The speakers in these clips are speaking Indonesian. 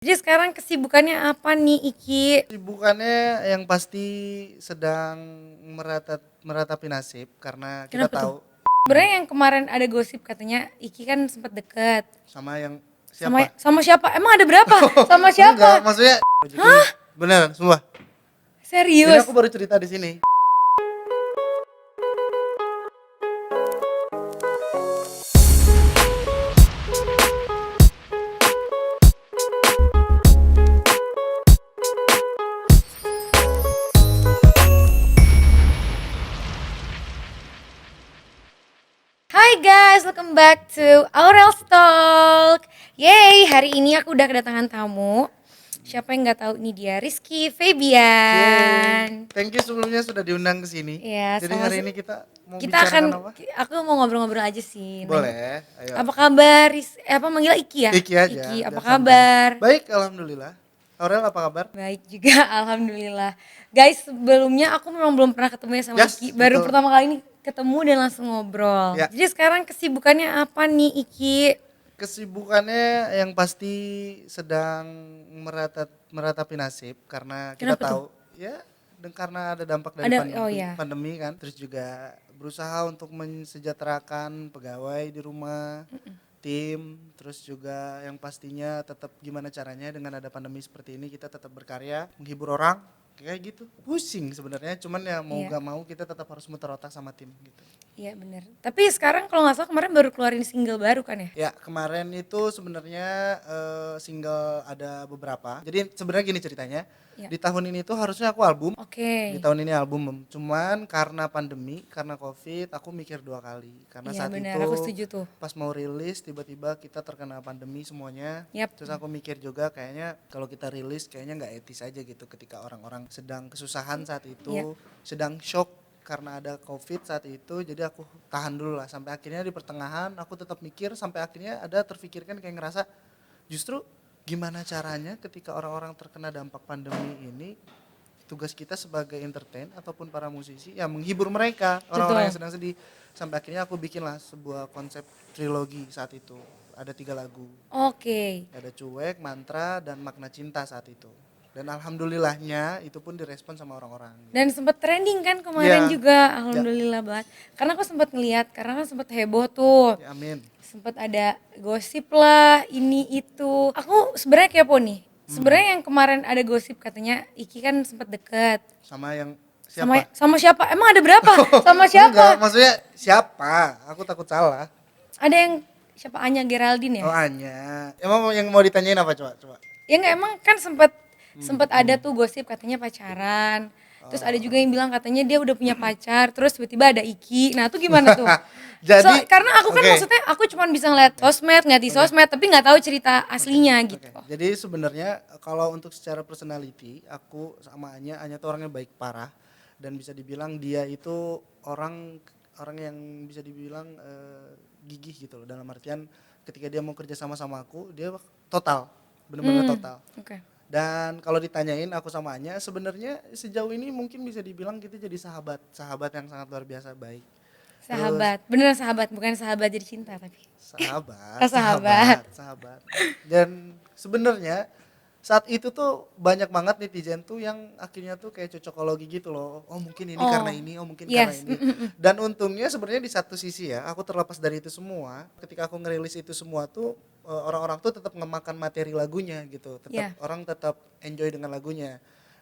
Jadi sekarang kesibukannya apa nih Iki? Kesibukannya yang pasti sedang meratapi nasib karena kita Kenapa tuh? tahu Sebenarnya yang kemarin ada gosip katanya Iki kan sempat deket sama yang sama siapa? sama siapa? Emang ada berapa? Sama Enggak, siapa? maksudnya project ini. Beneran, sumpah. Ini Serius? aku baru cerita di sini. Hai guys, welcome back to Aurel's Talk. Yeay, hari ini aku udah kedatangan tamu. Siapa yang nggak tahu ini dia Rizky Febian. Yeay. Thank you sebelumnya sudah diundang ke sini. Ya, Jadi hari ini kita mau kita akan bicarakan apa? aku mau ngobrol-ngobrol aja sih. Boleh, ayo. Apa kabar? Apa manggil Iki ya? Iki aja. Iki, apa biar santai. kabar? Baik, alhamdulillah. Aurel apa kabar? Baik juga, alhamdulillah. Guys, sebelumnya aku memang belum pernah ketemu ya sama Yes, Iki. Baru betul. pertama kali ini ketemu dan langsung ngobrol. Ya. Jadi sekarang kesibukannya apa nih Iki? Kesibukannya yang pasti sedang meratapi nasib karena kita Kenapa tahu ya karena ada dampak dari Ada, pandemi, oh ya. pandemi kan, terus juga berusaha untuk mensejahterakan pegawai di rumah, tim, terus juga yang pastinya tetap gimana caranya dengan ada pandemi seperti ini kita tetap berkarya, menghibur orang kayak gitu. Pusing sebenarnya, cuman ya mau Iya. gak mau kita tetap harus muter otak sama tim gitu. Iya bener. Tapi sekarang kalau nggak salah kemarin baru keluarin single baru kan ya? Ya kemarin itu sebenarnya single ada beberapa. Jadi sebenarnya gini ceritanya. Ya. Di tahun ini tuh harusnya aku album. Oke. Di tahun ini album. Cuman karena pandemi, karena covid, aku mikir 2 kali. Karena Iya saat bener, itu aku setuju tuh. pas mau rilis tiba-tiba kita terkena pandemi semuanya. Yap. Terus aku mikir juga kayaknya kalau kita rilis kayaknya nggak etis aja gitu ketika orang-orang sedang kesusahan saat itu, Iya. sedang shock karena ada covid saat itu. Jadi aku tahan dulu lah sampai akhirnya di pertengahan aku tetap mikir sampai akhirnya ada terfikirkan kayak ngerasa justru gimana caranya ketika orang-orang terkena dampak pandemi ini, tugas kita sebagai entertain ataupun para musisi ya menghibur mereka, orang-orang yang sedang sedih. Sampai akhirnya aku bikinlah sebuah konsep trilogi saat itu. Ada 3 lagu. Oke. Ada Cuek, Mantra, dan Makna Cinta saat itu. Dan alhamdulillahnya itu pun direspon sama orang-orang. Dan sempat trending kan kemarin Iya. juga, alhamdulillah banget. Karena aku sempat ngeliat, karena kan sempat heboh tuh. Ya, amin. Sempat ada gosip lah, ini itu. Aku sebenarnya kepo nih. Sebenarnya yang kemarin ada gosip katanya Iki kan sempat deket Sama yang siapa? sama siapa? Emang ada berapa? Sama Enggak, siapa? maksudnya siapa? Aku takut salah. Ada yang siapa, Anya Geraldine ya? Oh, Anya. Emang yang mau ditanyain apa coba? Ya nggak, emang kan sempat ada tuh gosip katanya pacaran. Terus ada juga yang bilang katanya dia udah punya pacar, terus tiba-tiba ada Iki. Nah, tuh gimana tuh? Jadi Karena aku kan oke. maksudnya aku cuma bisa ngeliat sosmed, ngeliat di sosmed, tapi nggak tahu cerita aslinya gitu. Oke. Jadi sebenarnya kalau untuk secara personality, aku sama Anya tuh orangnya baik parah dan bisa dibilang dia itu orang orang yang bisa dibilang gigih gitu loh, dalam artian ketika dia mau kerja sama aku, dia total, benar-benar total. Oke. Dan kalau ditanyain aku sama Anya, sebenarnya sejauh ini mungkin bisa dibilang kita jadi sahabat yang sangat luar biasa baik. Sahabat, beneran sahabat, bukan sahabat jadi cinta tapi. Sahabat, Oh, sahabat. sahabat. Dan sebenarnya saat itu tuh banyak banget netizen tuh yang akhirnya tuh kayak cocokologi gitu loh. Oh mungkin ini karena ini, oh mungkin karena Yes. ini. Dan untungnya sebenarnya di satu sisi ya, aku terlepas dari itu semua. Ketika aku ngerilis itu semua tuh orang-orang tuh tetap ngemakan materi lagunya gitu. Tetap orang tetap enjoy dengan lagunya.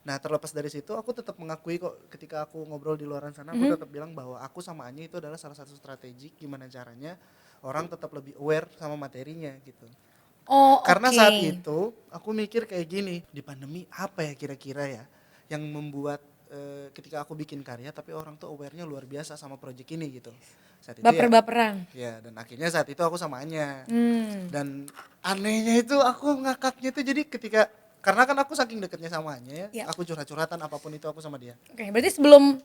Nah terlepas dari situ aku tetap mengakui kok ketika aku ngobrol di luaran sana aku tetap bilang bahwa aku sama Anya itu adalah salah satu strategi gimana caranya orang tetap lebih aware sama materinya gitu. Oh, Karena oke. saat itu aku mikir kayak gini, di pandemi apa ya kira-kira ya yang membuat ketika aku bikin karya tapi orang tuh aware-nya luar biasa sama project ini gitu. Saat itu Baper-baperan. ya dan akhirnya saat itu aku sama Anya. Hmm. Dan anehnya itu aku ngakaknya itu jadi ketika karena kan aku saking deketnya sama Anya ya, Ya. aku curhat-curhatan apapun itu aku sama dia. Oke, berarti sebelum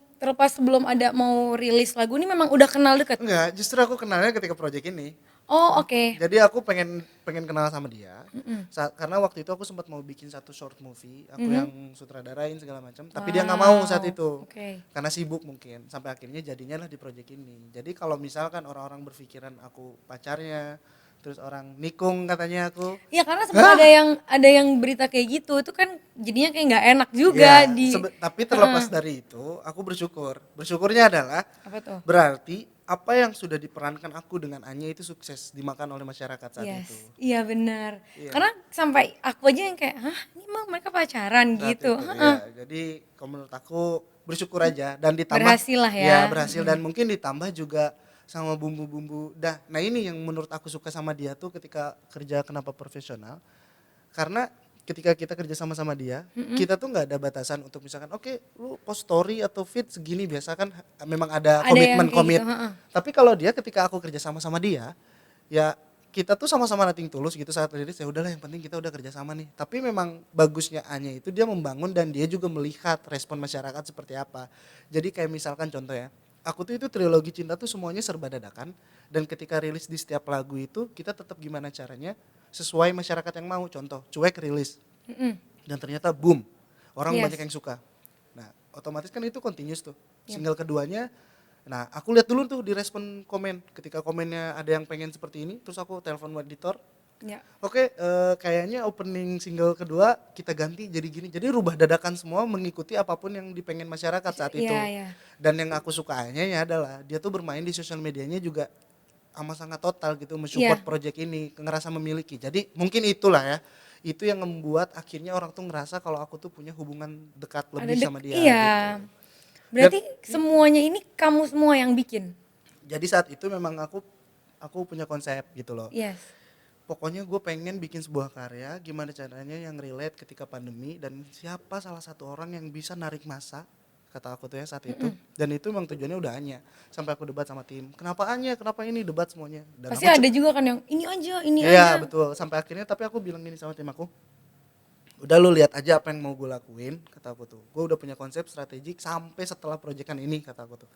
ada mau rilis lagu ini memang udah kenal deket? Enggak, justru aku kenalnya ketika project ini. Oh, oke. Jadi aku pengen kenal sama dia. Karena waktu itu aku sempat mau bikin satu short movie, aku yang sutradarain segala macam, tapi dia nggak mau saat itu. Oke. Karena sibuk mungkin. Sampai akhirnya jadinya lah di project ini. Jadi kalau misalkan orang-orang berpikiran aku pacarnya, terus orang nikung katanya aku. Ya karena sempat ada yang berita kayak gitu, itu kan jadinya kayak nggak enak juga Ya, tapi terlepas dari itu, aku bersyukur. Bersyukurnya adalah Apa tuh? berarti apa yang sudah diperankan aku dengan Anya itu sukses dimakan oleh masyarakat saat Yes, itu. iya benar. Iya, Karena sampai aku aja yang kayak, hah ini emang mereka pacaran saat gitu. itu. Heeh. Ya, jadi kalau menurut aku bersyukur aja dan ditambah Berhasil lah ya ya. berhasil dan mungkin ditambah juga sama bumbu-bumbu. Nah ini yang menurut aku suka sama dia tuh ketika kerja kenapa profesional. Karena ketika kita kerja sama-sama dia, kita tuh nggak ada batasan untuk misalkan oke, lu post story atau feed segini biasa kan memang ada Ada yang komitmen kayak gitu. komit. Heeh. Tapi kalau dia ketika aku kerja sama-sama dia, ya kita tuh sama-sama nothing tulus gitu saat rilis ya udahlah yang penting kita udah kerja sama nih. Tapi memang bagusnya Anya itu dia membangun dan dia juga melihat respon masyarakat seperti apa. Jadi kayak misalkan contoh ya, aku tuh itu trilogi cinta tuh semuanya serba dadakan dan ketika rilis di setiap lagu itu kita tetap gimana caranya sesuai masyarakat yang mau. Contoh cuek rilis Mm-mm. dan ternyata boom orang Yes. banyak yang suka. Nah otomatis kan itu continuous tuh. Yep. Single keduanya, nah aku lihat dulu tuh di respon komen. Ketika komennya ada yang pengen seperti ini, terus aku telepon editor. Ya. Oke, kayaknya opening single kedua kita ganti jadi gini. Jadi rubah dadakan semua mengikuti apapun yang dipengen masyarakat saat itu. Iya, iya. Dan yang aku sukanya ya adalah dia tuh bermain di sosial medianya juga amat sangat total gitu mensupport Iya. project ini, ngerasa memiliki. Jadi mungkin itulah ya. Itu yang membuat akhirnya orang tuh ngerasa kalau aku tuh punya hubungan dekat lebih sama dia Iya. gitu. Berarti semuanya ini kamu semua yang bikin. Jadi saat itu memang aku punya konsep gitu loh. Yes. Pokoknya gue pengen bikin sebuah karya gimana caranya yang relate ketika pandemi dan siapa salah satu orang yang bisa narik massa kata aku tuh ya saat itu. Dan itu memang tujuannya udah Anya. Sampai aku debat sama tim. Kenapa Anya? Kenapa ini? Debat semuanya. Dan Pasti aku ada juga kan yang ini aja, ini iya aja. betul. Sampai akhirnya tapi aku bilang gini sama tim aku. Udah lu lihat aja apa yang mau gue lakuin kata aku tuh. Gue udah punya konsep strategik sampai setelah proyekan ini kata aku tuh.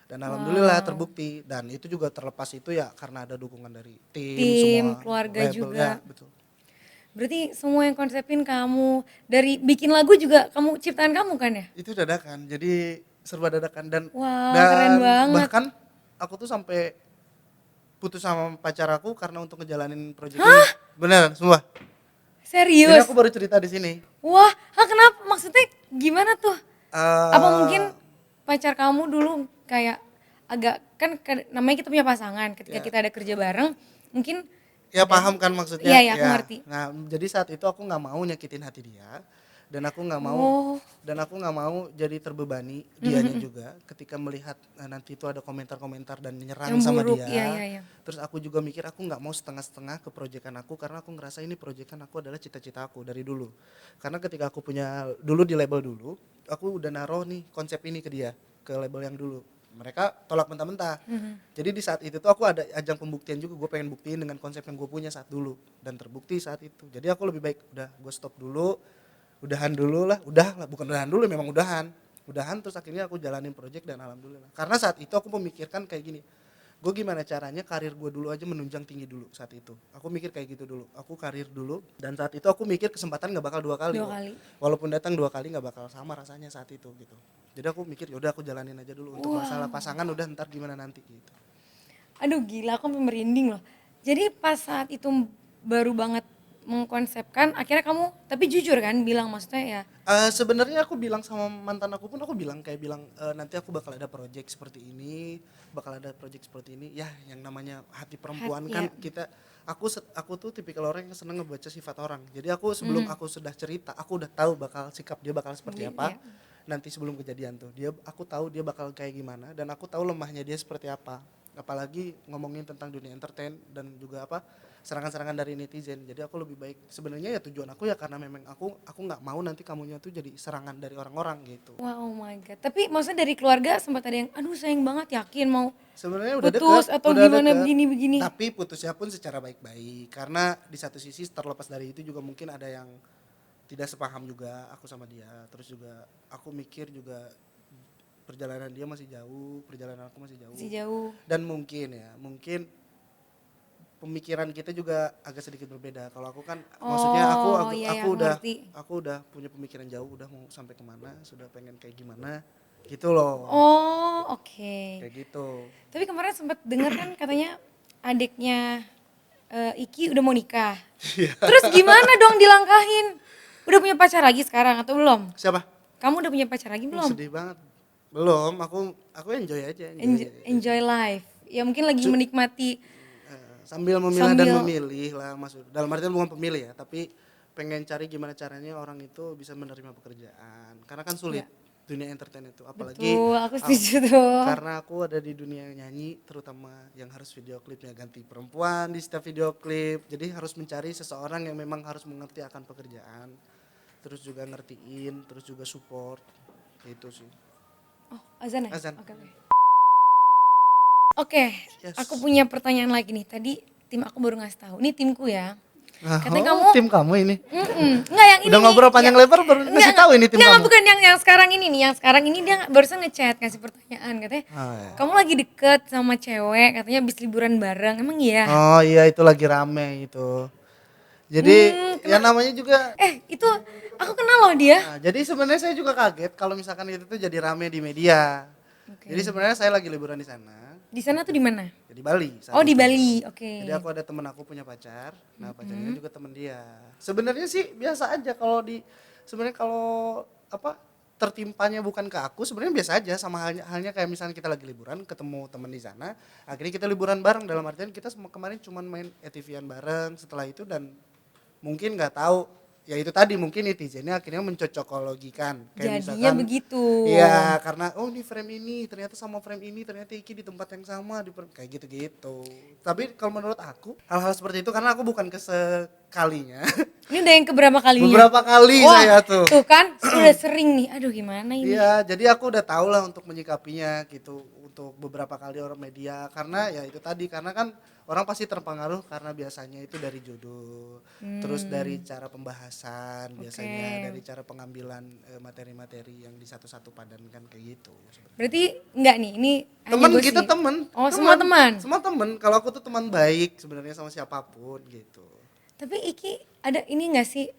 Dan alhamdulillah Wow. terbukti dan itu juga terlepas itu ya karena ada dukungan dari tim Tim, semua keluarga label juga. ya betul. Berarti semua yang konsepin kamu. Dari bikin lagu juga kamu ciptaan kamu kan ya? Itu dadakan jadi serba dadakan dan Wow, keren banget. bahkan aku tuh sampai putus sama pacar aku karena untuk ngejalanin proyek ini beneran semua. Ini Serius? aku baru cerita di sini. Wah, kenapa? Maksudnya gimana tuh? Apa mungkin Eh, pacar kamu dulu kayak agak kan namanya kita punya pasangan ketika Ya. kita ada kerja bareng mungkin ya paham kan maksudnya. Iya, iya, aku ngerti. Nah jadi saat itu aku nggak mau nyakitin hati dia dan aku nggak mau Oh, jadi terbebani dianya juga ketika melihat nanti itu ada komentar-komentar dan yang nyerang sama buruk. dia. Iya, iya, iya. Terus aku juga mikir aku nggak mau setengah-setengah ke proyekan aku karena aku ngerasa ini proyekan aku adalah cita-cita aku dari dulu. Karena ketika aku punya dulu di label dulu, aku udah naruh nih konsep ini ke dia, ke label yang dulu. Mereka tolak mentah-mentah. Jadi di saat itu tuh aku ada ajang pembuktian juga, gue pengen buktiin dengan konsep yang gue punya saat dulu dan terbukti saat itu. Jadi aku lebih baik udah gue stop dulu, udahan dulu lah, bukan udahan dulu memang udahan terus akhirnya aku jalanin project dan alhamdulillah. Karena saat itu aku memikirkan kayak gini, gue gimana caranya karir gue dulu aja menunjang tinggi dulu saat itu. Aku mikir kayak gitu dulu, aku karir dulu dan saat itu aku mikir kesempatan nggak bakal dua kali. Dua kali. Walaupun datang dua kali nggak bakal sama rasanya saat itu gitu. Jadi aku mikir yaudah aku jalanin aja dulu untuk masalah pasangan udah ntar gimana nanti gitu. Aduh gila, aku sampai merinding loh. Jadi pas saat itu baru banget mengkonsepkan, akhirnya kamu tapi jujur kan bilang maksudnya ya. Sebenarnya aku bilang sama mantan aku pun aku bilang nanti aku bakal ada project seperti ini, bakal ada project seperti ini. Ya yang namanya hati perempuan kan ya. kita aku tuh tipikal orang yang seneng ngebaca sifat orang. Jadi aku sebelum aku sudah cerita, aku udah tahu bakal sikap dia bakal seperti apa. Iya. Nanti sebelum kejadian tuh, aku tahu dia bakal kayak gimana dan aku tahu lemahnya dia seperti apa. Apalagi ngomongin tentang dunia entertain dan juga serangan-serangan dari netizen. Jadi aku lebih baik sebenarnya ya tujuan aku ya karena memang aku nggak mau nanti kamunya tuh jadi serangan dari orang-orang gitu. Wah, oh my god. Tapi maksudnya dari keluarga sempat ada yang aduh sayang banget yakin mau Sebenarnya udah putus deket, atau udah gimana deket. begini-begini. Tapi putusnya pun secara baik-baik karena di satu sisi terlepas dari itu juga mungkin ada yang tidak sepaham juga aku sama dia. Terus juga aku mikir juga perjalanan dia masih jauh, perjalanan aku masih jauh. Masih jauh. Dan mungkin pemikiran kita juga agak sedikit berbeda. Kalau aku kan maksudnya Iya, aku udah ngerti. aku udah punya pemikiran jauh, udah mau sampai kemana, sudah pengen kayak gimana gitu loh. Oh, oke. Kayak gitu. Tapi kemarin sempat dengar kan katanya adiknya Iki udah mau nikah. Terus gimana dong dilangkahin? Udah punya pacar lagi sekarang atau belum? Siapa? Kamu udah punya pacar lagi belum? Sedih banget. Belum, aku enjoy aja. Enjoy life. Ya mungkin lagi menikmati Sambil memilah dan sambil memilih lah, maksud. Dalam artian bukan pemilih ya, tapi pengen cari gimana caranya orang itu bisa menerima pekerjaan. Karena kan sulit ya, dunia entertain itu, apalagi betul, aku setuju tuh. karena aku ada di dunia nyanyi, terutama yang harus video klipnya ganti perempuan di setiap video klip. Jadi harus mencari seseorang yang memang harus mengerti akan pekerjaan, terus juga ngertiin, terus juga support. Itu sih. Oh, azan ya? Azan. Oke, oke. Oke, Yes. aku punya pertanyaan lagi nih. Tadi tim aku baru ngasih tahu. Ini timku ya. Katanya Oh, kamu tim kamu ini. Enggak yang ini Udah nih. ngobrol panjang lebar baru ngasih tahu ini tim Enggak, kamu. bukan yang sekarang ini nih. Yang sekarang ini dia barusan ngechat ngasih pertanyaan katanya. Oh, ya. Kamu lagi deket sama cewek, katanya habis liburan bareng. Emang iya? Oh iya, itu lagi rame itu. Jadi ya namanya juga. Itu aku kenal loh dia. Nah, jadi sebenarnya saya juga kaget kalau misalkan itu tuh jadi rame di media. Oke. Jadi sebenarnya saya lagi liburan di sana. Di sana tuh di mana? Ya, di Bali. saat Oh, di itu. Bali. Oke. Jadi aku ada temen aku punya pacar. Nah pacarnya juga temen dia. Sebenarnya sih biasa aja kalau sebenarnya kalau apa tertimpanya bukan ke aku, sebenarnya biasa aja, sama halnya kayak misalnya kita lagi liburan ketemu teman di sana, akhirnya kita liburan bareng, dalam artian kita semua kemarin cuman main ATV-an bareng setelah itu, dan mungkin nggak tahu ya itu tadi, mungkin netizennya akhirnya mencocokologikan kayak Jadinya misalkan begitu. iya, karena oh ini frame ini ternyata sama frame ini, ternyata Iki di tempat yang sama kayak gitu-gitu. Tapi kalau menurut aku hal-hal seperti itu karena aku bukan kesekalinya. Ini udah yang keberapa kalinya? Beberapa kali Wah, saya tuh. Tuh kan, sudah sering nih. Aduh gimana ini? Iya, jadi aku udah tahu lah untuk menyikapinya gitu, untuk beberapa kali orang media, karena ya itu tadi, karena kan orang pasti terpengaruh karena biasanya itu dari judul, terus dari cara pembahasan, biasanya dari cara pengambilan materi-materi yang di satu-satu padankan kayak gitu. Berarti enggak nih, ini hanya Temen gosip. kita temen. Oh, semua teman. Semua temen. Kalau aku tuh teman baik sebenarnya sama siapapun gitu. Tapi Iki ada ini enggak sih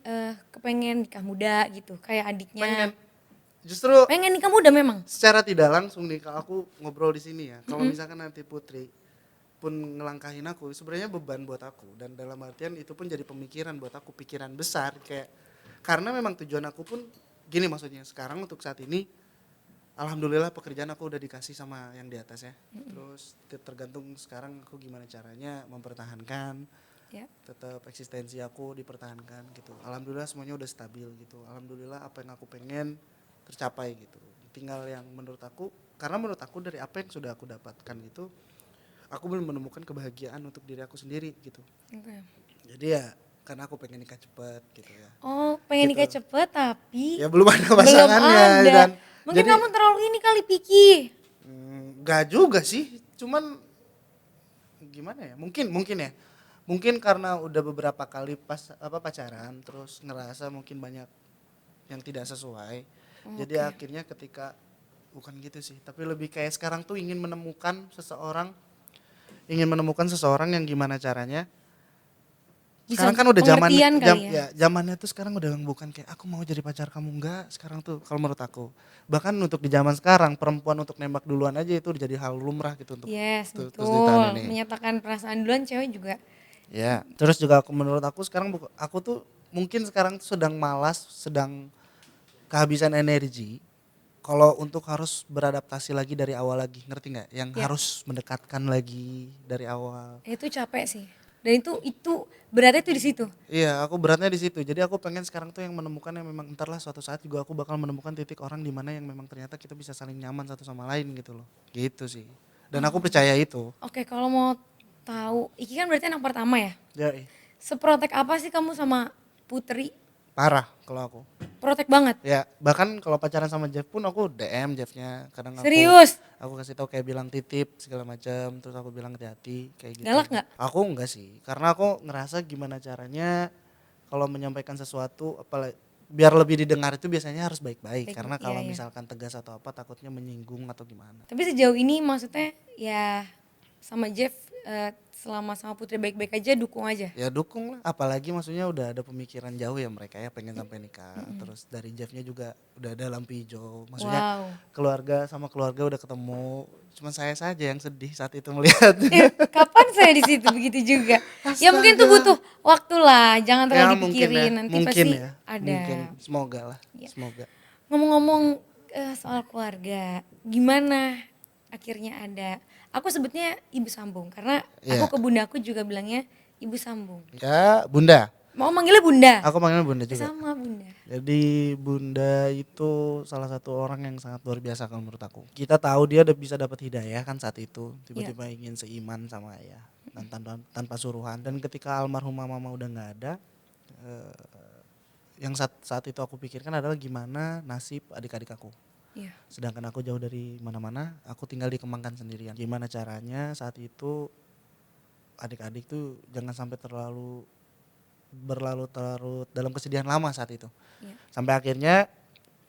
kepengen nikah muda gitu, kayak adiknya? Pengen. Justru Pengen nikah muda memang? secara tidak langsung nih kalau aku ngobrol di sini ya, kalau misalkan nanti Putri pun ngelangkahin aku, sebenarnya beban buat aku, dan dalam artian itu pun jadi pemikiran buat aku, pikiran besar kayak, karena memang tujuan aku pun gini, maksudnya sekarang untuk saat ini alhamdulillah pekerjaan aku udah dikasih sama yang di atas ya. Terus tergantung sekarang aku gimana caranya mempertahankan, Ya. tetap eksistensi aku dipertahankan gitu. Alhamdulillah semuanya udah stabil gitu. Alhamdulillah apa yang aku pengen tercapai gitu. Tinggal yang menurut aku, karena menurut aku dari apa yang sudah aku dapatkan itu, aku belum menemukan kebahagiaan untuk diri aku sendiri gitu. Oke. Jadi ya karena aku pengen nikah cepet gitu ya. Oh, pengen Gitu. nikah cepet tapi Ya belum ada belum pasangannya ada. dan Mungkin jadi kamu terlalu ini kali Piki. enggak juga sih, cuman gimana ya? Mungkin ya. Mungkin karena udah beberapa kali pacaran terus ngerasa mungkin banyak yang tidak sesuai. Jadi akhirnya ketika bukan gitu sih, tapi lebih kayak sekarang tuh ingin menemukan seseorang yang gimana caranya. Bisa Sekarang kan udah zaman pengertian kali ya. zamannya tuh sekarang udah bukan kayak aku mau jadi pacar kamu, enggak. Sekarang tuh kalau menurut aku, bahkan untuk di zaman sekarang perempuan untuk nembak duluan aja itu udah jadi hal lumrah gitu untuk Yes, terus betul. ditanya nih. Menyatakan perasaan duluan cewek juga. Ya, terus juga menurut aku sekarang aku tuh mungkin sekarang tuh sedang malas, sedang kehabisan energi. Kalau untuk harus beradaptasi lagi dari awal lagi, ngerti nggak? Yang Ya. harus mendekatkan lagi dari awal. Itu capek sih. Dan itu beratnya tuh di situ. Iya, aku beratnya di situ. Jadi aku pengen sekarang tuh yang menemukan yang memang entarlah suatu saat juga aku bakal menemukan titik orang di mana yang memang ternyata kita bisa saling nyaman satu sama lain gitu loh. Gitu sih. Dan aku percaya itu. Oke, kalau mau tahu, Iki kan berarti anak pertama ya? Ya, Seprotek apa sih kamu sama Putri? parah kalau aku. Protek banget. Ya, bahkan kalau pacaran sama Jeff pun aku DM Jeffnya. Kadang Serius? aku kasih tahu kayak bilang titip segala macam, terus aku bilang hati-hati kayak gitu. Galak nggak? Aku enggak sih, karena aku ngerasa gimana caranya kalau menyampaikan sesuatu, apalagi biar lebih didengar itu biasanya harus baik-baik. Karena kalau iya. misalkan tegas atau apa takutnya menyinggung atau gimana. Tapi sejauh ini maksudnya ya sama Jeff selama sama Putri baik-baik aja, dukung aja. Ya dukung lah, apalagi maksudnya udah ada pemikiran jauh ya mereka ya pengen sampai nikah. Terus dari Jeffnya juga udah ada lampu hijau, maksudnya Wow. keluarga sama keluarga udah ketemu. Cuman saya saja yang sedih saat itu melihat. Kapan saya di situ begitu juga. Ya mungkin tuh Astaga. butuh waktu lah, jangan Ya terlalu mungkin ya, dipikirin, nanti mungkin pasti ya, mungkin ada. semoga lah, Ya. semoga. Ngomong-ngomong soal keluarga, gimana akhirnya ada? Aku sebutnya ibu sambung karena aku Ya, ke bunda aku juga bilangnya ibu sambung. ya Bunda. Mau manggilnya bunda? Aku panggilnya Bunda juga. Sama bunda. Jadi Bunda itu salah satu orang yang sangat luar biasa kalau menurut aku. Kita tahu dia udah bisa dapat hidayah kan saat itu, Iya. tiba-tiba ingin seiman sama ayah dan tanpa suruhan. Dan ketika almarhumah mama udah nggak ada, yang saat itu aku pikirkan adalah gimana nasib adik-adik aku. Iya. Sedangkan aku jauh dari mana-mana, aku tinggal di Kemangkan sendirian. Gimana caranya saat itu adik-adik tuh jangan sampai terlalu berlarut-larut dalam kesedihan lama saat itu. Iya. Sampai akhirnya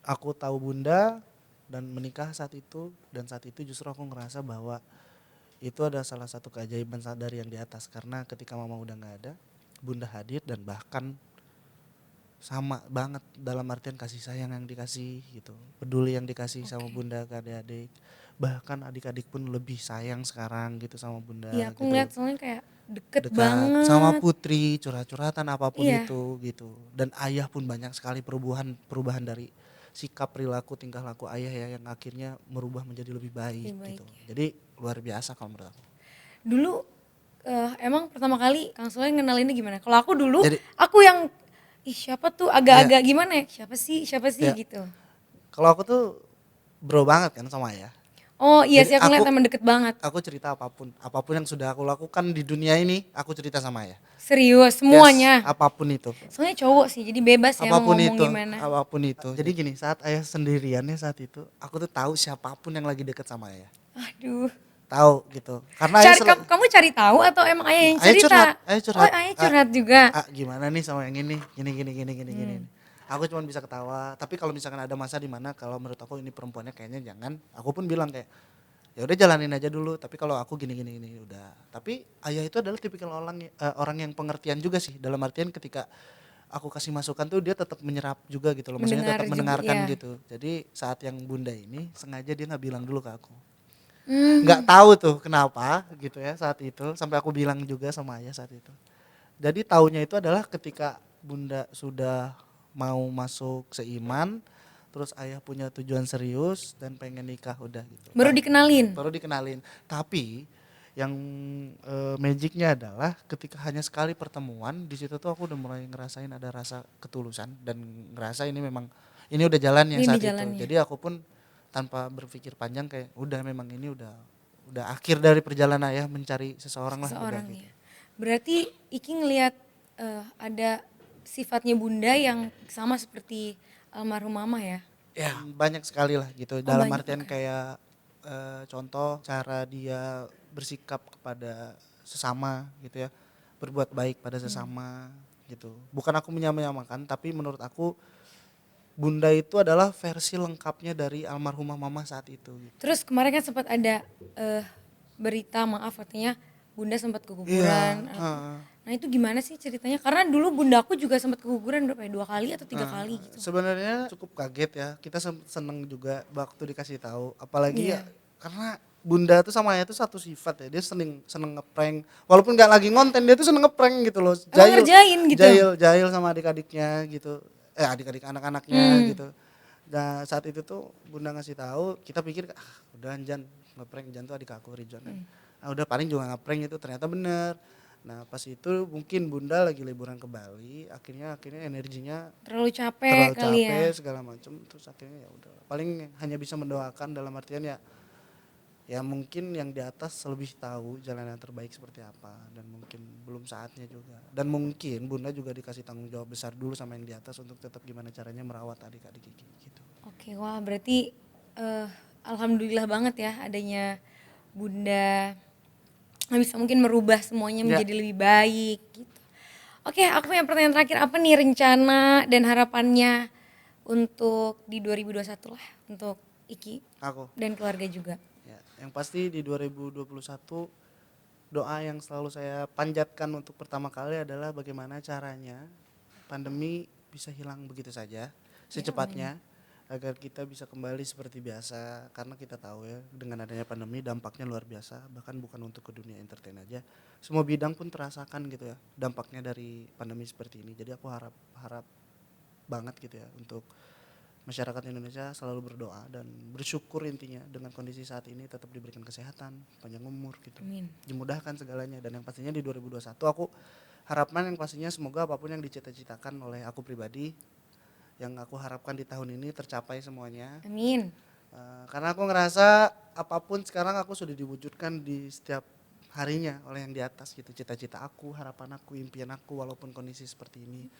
aku tahu Bunda dan menikah saat itu, dan saat itu justru aku ngerasa bahwa itu ada salah satu keajaiban dari yang di atas, karena ketika mama udah nggak ada, Bunda hadir dan bahkan sama banget dalam artian kasih sayang yang dikasih gitu, peduli yang dikasih sama Oke. Bunda ke adik-adik, bahkan adik-adik pun lebih sayang sekarang gitu sama Bunda Iya, aku gitu, ngeliat soalnya kayak deket dekat sama banget. Putri, curhat-curhatan apapun Iya. itu gitu. Dan ayah pun banyak sekali perubahan dari sikap, perilaku, tingkah laku ayah ya yang akhirnya merubah menjadi lebih baik Lebih baik gitu. ya. Jadi luar biasa kalau menurut aku. Dulu emang pertama kali Kang Soleh ngenalinnya gimana? Kalau aku dulu, Jadi aku yang ih siapa tuh ya, agak-agak gimana ya? Siapa sih ya gitu. kalau aku tuh bro banget kan sama ayah. Oh iya Jadi sih, aku ngeliat temen deket banget. aku cerita apapun yang sudah aku lakukan di dunia ini, aku cerita sama ayah. Serius, Yes, semuanya. apapun itu. Soalnya cowok sih, jadi bebas ya mau Apapun ngomong itu, gimana. apapun itu. Jadi gini, saat ayah sendiriannya saat itu, aku tuh tahu siapapun yang lagi deket sama ayah. Aduh. Tahu gitu. Karena ayah Kamu cari tahu atau emang ayah yang ayah curhat, cerita? ayah Oh curhat. ayah curhat juga. Gimana nih sama yang ini, gini. Hmm. Aku cuma bisa ketawa. Tapi kalau misalkan ada masa di mana kalau menurut aku ini perempuannya kayaknya jangan, aku pun bilang kayak ya udah jalanin aja dulu. Tapi kalau aku gini udah. Tapi ayah itu adalah tipikal orang yang pengertian juga sih. Dalam artian ketika aku kasih masukan tuh dia tetap menyerap juga gitu loh. Maksudnya Mendengar tetap juga mendengarkan ya. gitu. Jadi saat yang Bunda ini sengaja dia nggak bilang dulu ke aku. Nggak Hmm. tahu tuh kenapa gitu ya saat itu, sampai aku bilang juga sama ayah saat itu. Jadi taunya itu adalah ketika Bunda sudah mau masuk seiman, terus ayah punya tujuan serius dan pengen nikah udah gitu. Baru dikenalin. Baru dikenalin. Tapi yang magicnya adalah ketika hanya sekali pertemuan, di situ tuh aku udah mulai ngerasain ada rasa ketulusan dan ngerasa ini memang ini udah jalannya Ini di saat itu. jalannya. Jadi aku pun tanpa berpikir panjang kayak udah memang ini udah akhir dari perjalanan ayah mencari seseorang lah udah Seseorang gitu. ya. Berarti Iki ngelihat ada sifatnya bunda yang sama seperti almarhum mama ya? Ya banyak sekali lah gitu Oh dalam banyak. artian kayak contoh cara dia bersikap kepada sesama gitu ya, berbuat baik pada sesama gitu. Bukan aku menyamakan tapi menurut aku Bunda itu adalah versi lengkapnya dari almarhumah mama saat itu gitu. Terus kemarin kan sempat ada berita maaf katanya bunda sempat Iya, keguguran. Nah itu gimana sih ceritanya? Karena dulu bunda aku juga sempat keguguran berapa ya? 2 kali atau 3 kali gitu. sebenarnya cukup kaget ya. Kita seneng juga waktu dikasih tahu. Apalagi ya Iya. karena Bunda tuh sama ayah tuh satu sifat ya. Dia seneng seneng ngeprank. Walaupun nggak lagi ngonten dia tuh seneng ngeprank gitu loh. Emang ngerjain gitu? Jahil sama adik-adiknya gitu. Adik-adik anak-anaknya Hmm. gitu. Nah saat itu tuh Bunda ngasih tahu, kita pikir udah Jan ngeprank, Jan tuh adik aku Ridwan kan. Udah paling juga ngeprank itu, ternyata bener. Nah pas itu mungkin Bunda lagi liburan ke Bali, akhirnya energinya Terlalu capek terlalu kali ya. capek segala macam, terus akhirnya ya udah paling hanya bisa mendoakan dalam artian ya mungkin yang di atas lebih tahu jalan yang terbaik seperti apa, dan mungkin belum saatnya juga, dan mungkin Bunda juga dikasih tanggung jawab besar dulu sama yang di atas untuk tetap gimana caranya merawat adik-adik Kiki gitu. Oke, wah berarti alhamdulillah banget ya adanya bunda yang bisa mungkin merubah semuanya Ya, menjadi lebih baik gitu. Oke, aku punya pertanyaan terakhir, apa nih rencana dan harapannya untuk di 2021 lah untuk Iki aku dan keluarga juga. ya yang pasti di 2021 doa yang selalu saya panjatkan untuk pertama kali adalah bagaimana caranya pandemi bisa hilang begitu saja secepatnya, agar kita bisa kembali seperti biasa, karena kita tahu ya dengan adanya pandemi dampaknya luar biasa, bahkan bukan untuk ke dunia entertain aja, semua bidang pun terasakan gitu ya dampaknya dari pandemi seperti ini. Jadi aku harap banget gitu ya untuk masyarakat Indonesia selalu berdoa dan bersyukur intinya dengan kondisi saat ini tetap diberikan kesehatan, panjang umur gitu. Amin. Dimudahkan segalanya, dan yang pastinya di 2021 aku harapan yang pastinya semoga apapun yang dicita-citakan oleh aku pribadi, yang aku harapkan di tahun ini tercapai semuanya. Amin. Karena aku ngerasa apapun sekarang aku sudah diwujudkan di setiap harinya oleh yang di atas gitu, cita-cita aku, harapan aku, impian aku walaupun kondisi seperti ini.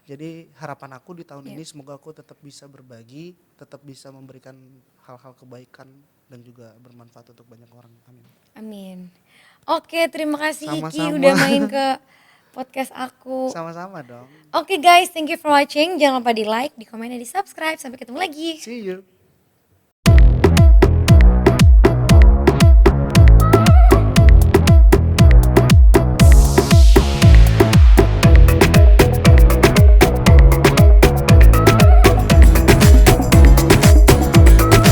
Jadi harapan aku di tahun ini semoga aku tetap bisa berbagi, tetap bisa memberikan hal-hal kebaikan dan juga bermanfaat untuk banyak orang. Amin. Amin. Oke, terima kasih Iki Sama-sama. udah main ke podcast aku. Sama-sama dong. Oke guys, thank you for watching. Jangan lupa di like, di komen, dan di subscribe. Sampai ketemu lagi. See you.